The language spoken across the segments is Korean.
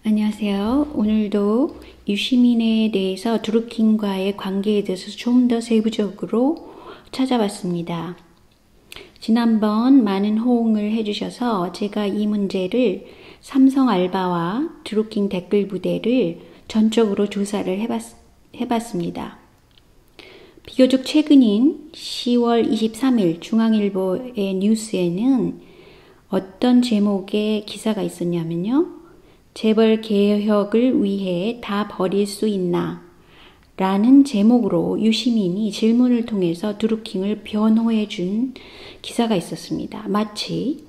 안녕하세요. 오늘도 유시민에 대해서 드루킹과의 관계에 대해서 좀 더 세부적으로 찾아봤습니다. 지난번 많은 호응을 해주셔서 제가 이 문제를 삼성 알바와 드루킹 댓글 부대를 전적으로 조사를 해봤습니다. 비교적 최근인 10월 23일 중앙일보의 뉴스에는 어떤 제목의 기사가 있었냐면요. 재벌 개혁을 위해 다 버릴 수 있나? 라는 제목으로 유시민이 질문을 통해서 드루킹을 변호해 준 기사가 있었습니다. 마치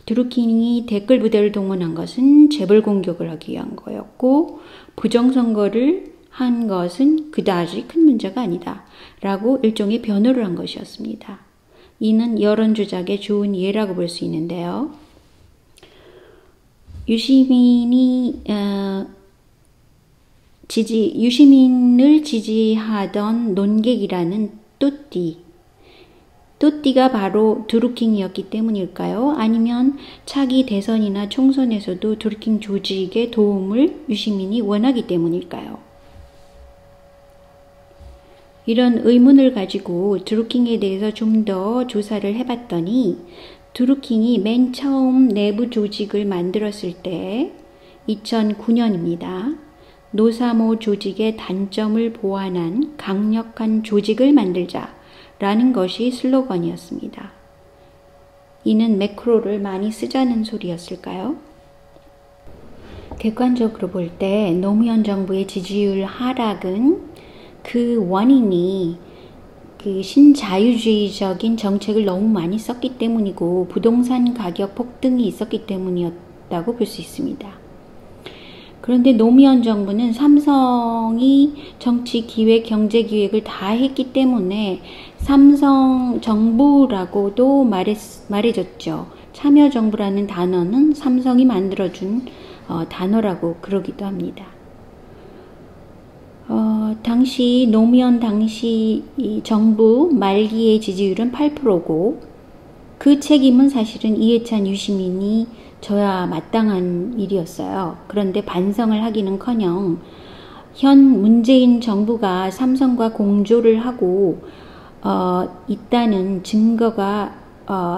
드루킹이 댓글 부대를 동원한 것은 재벌 공격을 하기 위한 거였고 부정선거를 한 것은 그다지 큰 문제가 아니다. 라고 일종의 변호를 한 것이었습니다. 이는 여론 조작의 좋은 예라고 볼 수 있는데요. 유시민을 지지하던 논객이라는 또띠가 바로 드루킹이었기 때문일까요? 아니면 차기 대선이나 총선에서도 드루킹 조직의 도움을 유시민이 원하기 때문일까요? 이런 의문을 가지고 드루킹에 대해서 좀 더 조사를 해봤더니 드루킹이 맨 처음 내부 조직을 만들었을 때 2009년입니다. 노사모 조직의 단점을 보완한 강력한 조직을 만들자라는 것이 슬로건이었습니다. 이는 매크로를 많이 쓰자는 소리였을까요? 객관적으로 볼 때 노무현 정부의 지지율 하락은 그 원인이 신자유주의적인 정책을 너무 많이 썼기 때문이고 부동산 가격 폭등이 있었기 때문이었다고 볼 수 있습니다. 그런데 노무현 정부는 삼성이 정치 기획, 경제 기획을 다 했기 때문에 삼성 정부라고도 말해줬죠. 참여정부라는 단어는 삼성이 만들어준 단어라고 그러기도 합니다. 노무현 당시 이 정부 말기의 지지율은 8%고 그 책임은 사실은 이해찬 유시민이 져야 마땅한 일이었어요. 그런데 반성을 하기는커녕 현 문재인 정부가 삼성과 공조를 하고 있다는 증거가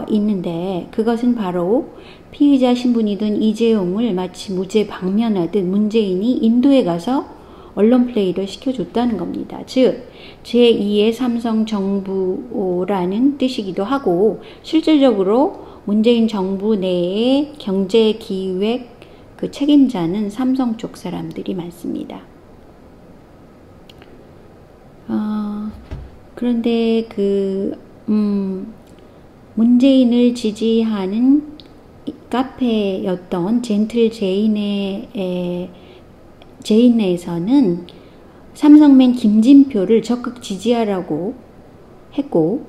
있는데 그것은 바로 피의자 신분이던 이재용을 마치 무죄 방면하듯 문재인이 인도에 가서 언론 플레이를 시켜줬다는 겁니다. 즉 제2의 삼성 정부라는 뜻이기도 하고 실질적으로 문재인 정부 내의 경제 기획 그 책임자는 삼성 쪽 사람들이 많습니다. 그런데 문재인을 지지하는 카페였던 젠틀 제인 내에서는 삼성맨 김진표를 적극 지지하라고 했고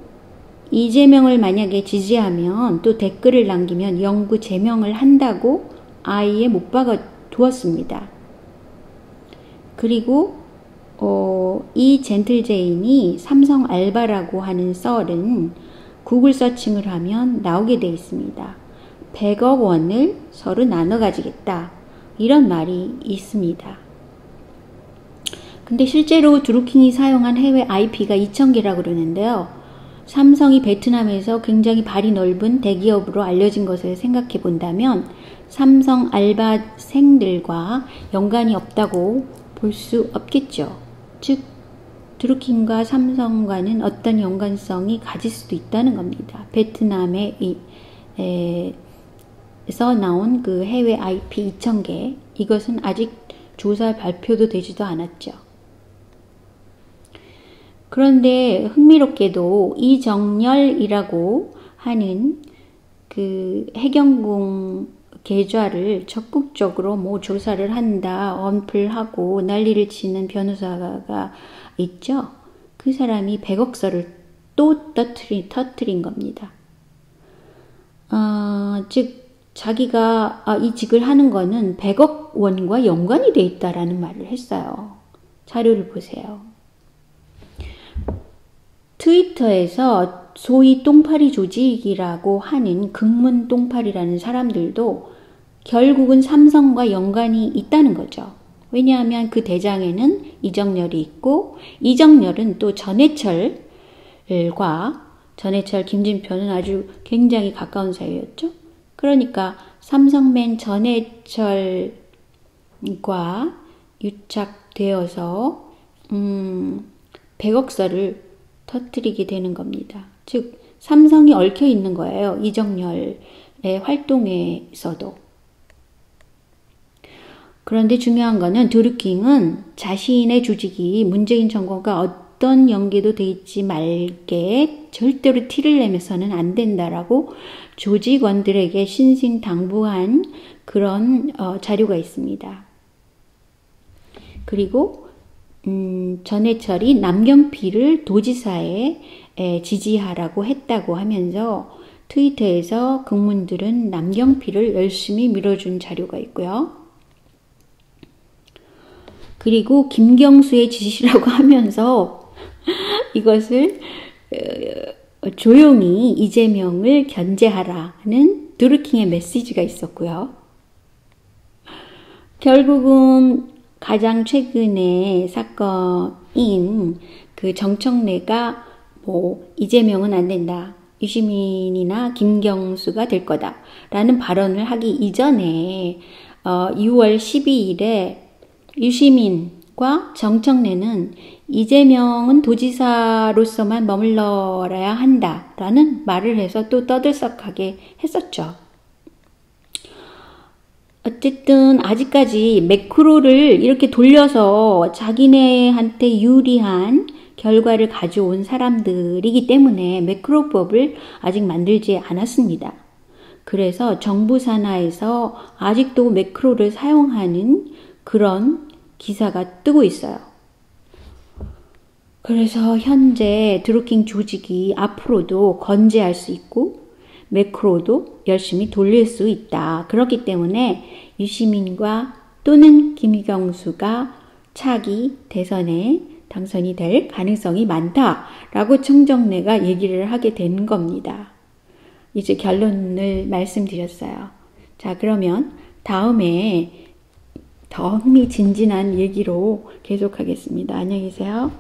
이재명을 만약에 지지하면 또 댓글을 남기면 영구 제명을 한다고 아예 못 박아 두었습니다. 그리고 이 젠틀 제인이 삼성 알바라고 하는 썰은 구글 서칭을 하면 나오게 되어 있습니다. 100억 원을 서로 나눠 가지겠다. 이런 말이 있습니다. 근데 실제로 드루킹이 사용한 해외 IP가 2,000개라고 그러는데요. 삼성이 베트남에서 굉장히 발이 넓은 대기업으로 알려진 것을 생각해 본다면 삼성 알바생들과 연관이 없다고 볼 수 없겠죠. 즉 드루킹과 삼성과는 어떤 연관성이 가질 수도 있다는 겁니다. 베트남에서 나온 그 해외 IP 2,000개 이것은 아직 조사 발표도 되지도 않았죠. 그런데 흥미롭게도 이정열이라고 하는 그 해경궁 계좌를 적극적으로 조사를 한다, 언플하고 난리를 치는 변호사가 있죠. 그 사람이 100억서를 또 터트린 겁니다. 즉 자기가 이 직을 하는 거는 100억 원과 연관이 돼 있다라는 말을 했어요. 자료를 보세요. 트위터에서 소위 똥파리 조직이라고 하는 극문 똥파리라는 사람들도 결국은 삼성과 연관이 있다는 거죠. 왜냐하면 그 대장에는 이정렬이 있고 이정렬은 또 전해철, 김진표는 아주 굉장히 가까운 사이였죠. 그러니까 삼성맨 전해철과 유착되어서 100억서를 터뜨리게 되는 겁니다. 즉 삼성이 얽혀 있는 거예요. 이정렬의 활동에서도. 그런데 중요한 거는 드루킹은 자신의 조직이 문재인 정권과 어떤 연계도 돼 있지 말게 절대로 티를 내면서는 안 된다라고 조직원들에게 신신당부한 그런 자료가 있습니다. 그리고 전해철이 남경필을 도지사에 지지하라고 했다고 하면서 트위터에서 국민들은 남경필을 열심히 밀어준 자료가 있고요. 그리고 김경수의 지시라고 하면서 이것을 조용히 이재명을 견제하라는 드루킹의 메시지가 있었고요. 결국은 가장 최근의 사건인 그 정청래가 이재명은 안 된다. 유시민이나 김경수가 될 거다. 라는 발언을 하기 이전에 6월 12일에 유시민과 정청래는 이재명은 도지사로서만 머물러야 한다라는 말을 해서 또 떠들썩하게 했었죠. 어쨌든 아직까지 매크로를 이렇게 돌려서 자기네한테 유리한 결과를 가져온 사람들이기 때문에 매크로법을 아직 만들지 않았습니다. 그래서 정부 산하에서 아직도 매크로를 사용하는 그런 기사가 뜨고 있어요. 그래서 현재 드루킹 조직이 앞으로도 건재할 수 있고 매크로도 열심히 돌릴 수 있다. 그렇기 때문에 유시민과 또는 김경수가 차기 대선에 당선이 될 가능성이 많다라고 청정래가 얘기를 하게 된 겁니다. 이제 결론을 말씀드렸어요. 자, 그러면 다음에 더 흥미진진한 얘기로 계속하겠습니다. 안녕히 계세요.